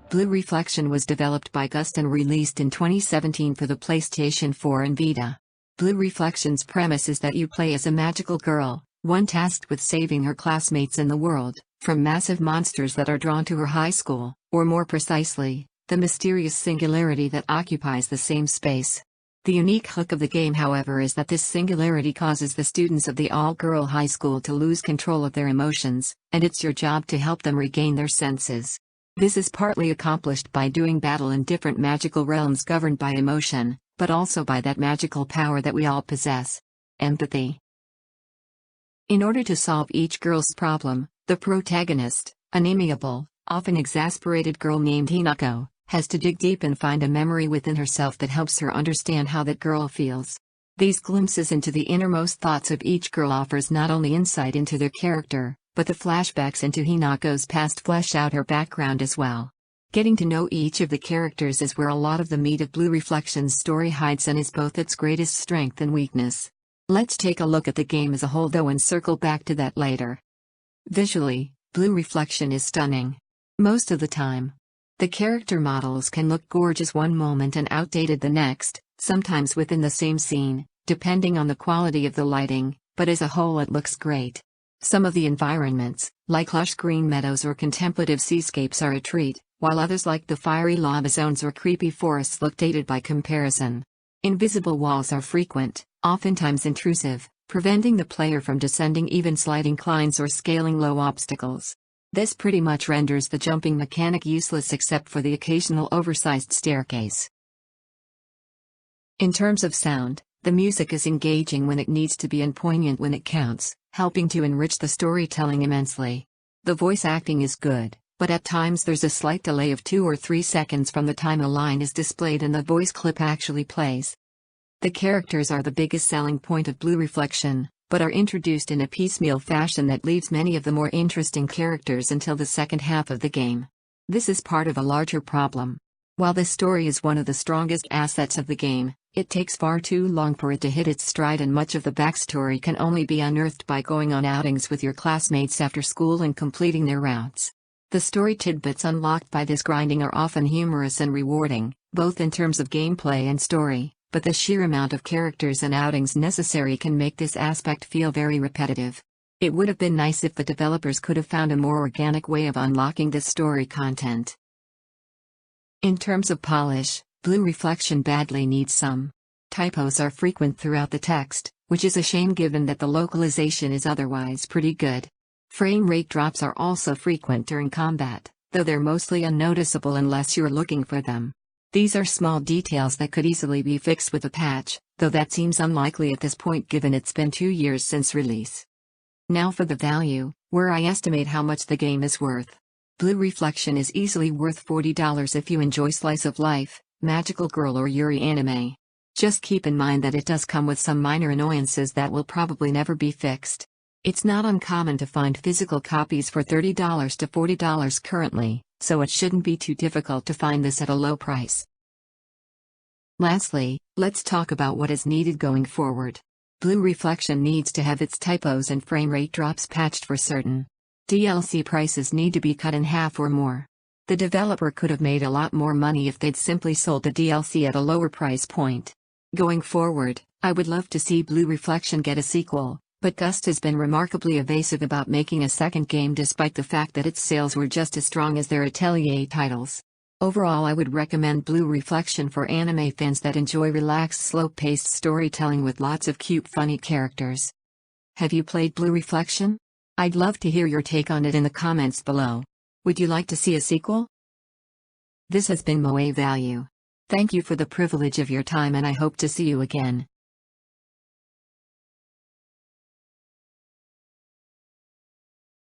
Blue Reflection was developed by Gust and released in 2017 for the PlayStation 4 and Vita. Blue Reflection's premise is that you play as a magical girl, one tasked with saving her classmates in the world, from massive monsters that are drawn to her high school, or more precisely, the mysterious singularity that occupies the same space. The unique hook of the game, however, is that this singularity causes the students of the all-girl high school to lose control of their emotions, and it's your job to help them regain their senses. This is partly accomplished by doing battle in different magical realms governed by emotion, but also by that magical power that we all possess: empathy. In order to solve each girl's problem, the protagonist, an amiable, often exasperated girl named Hinako, has to dig deep and find a memory within herself that helps her understand how that girl feels. These glimpses into the innermost thoughts of each girl offers not only insight into their character, but the flashbacks into Hinako's past flesh out her background as well. Getting to know each of the characters is where a lot of the meat of Blue Reflection's story hides and is both its greatest strength and weakness. Let's take a look at the game as a whole though and circle back to that later. Visually, Blue Reflection is stunning. Most of the time, the character models can look gorgeous one moment and outdated the next, sometimes within the same scene, depending on the quality of the lighting, but as a whole it looks great. Some of the environments, like lush green meadows or contemplative seascapes, are a treat, while others like the fiery lava zones or creepy forests look dated by comparison. Invisible walls are frequent, oftentimes intrusive, preventing the player from descending even slight inclines or scaling low obstacles. This pretty much renders the jumping mechanic useless except for the occasional oversized staircase. In terms of sound, the music is engaging when it needs to be and poignant when it counts, helping to enrich the storytelling immensely. The voice acting is good, but at times there's a slight delay of 2 or 3 seconds from the time a line is displayed and the voice clip actually plays. The characters are the biggest selling point of Blue Reflection, but are introduced in a piecemeal fashion that leaves many of the more interesting characters until the second half of the game. This is part of a larger problem. While the story is one of the strongest assets of the game, it takes far too long for it to hit its stride, and much of the backstory can only be unearthed by going on outings with your classmates after school and completing their routes. The story tidbits unlocked by this grinding are often humorous and rewarding, both in terms of gameplay and story, but the sheer amount of characters and outings necessary can make this aspect feel very repetitive. It would have been nice if the developers could have found a more organic way of unlocking this story content. In terms of polish, Blue Reflection badly needs some. Typos are frequent throughout the text, which is a shame given that the localization is otherwise pretty good. Frame rate drops are also frequent during combat, though they're mostly unnoticeable unless you're looking for them. These are small details that could easily be fixed with a patch, though that seems unlikely at this point given it's been 2 years since release. Now for the value, where I estimate how much the game is worth. Blue Reflection is easily worth $40 if you enjoy slice of life, magical girl or yuri anime. Just keep in mind that it does come with some minor annoyances that will probably never be fixed. It's not uncommon to find physical copies for $30 to $40 currently, so it shouldn't be too difficult to find this at a low price. Lastly, let's talk about what is needed going forward. Blue Reflection needs to have its typos and frame rate drops patched for certain. DLC prices need to be cut in half or more. The developer could have made a lot more money if they'd simply sold the DLC at a lower price point. Going forward, I would love to see Blue Reflection get a sequel, but Gust has been remarkably evasive about making a second game despite the fact that its sales were just as strong as their Atelier titles. Overall, I would recommend Blue Reflection for anime fans that enjoy relaxed, slow-paced storytelling with lots of cute, funny characters. Have you played Blue Reflection? I'd love to hear your take on it in the comments below. Would you like to see a sequel? This has been moevalue. Thank you for the privilege of your time and I hope to see you again.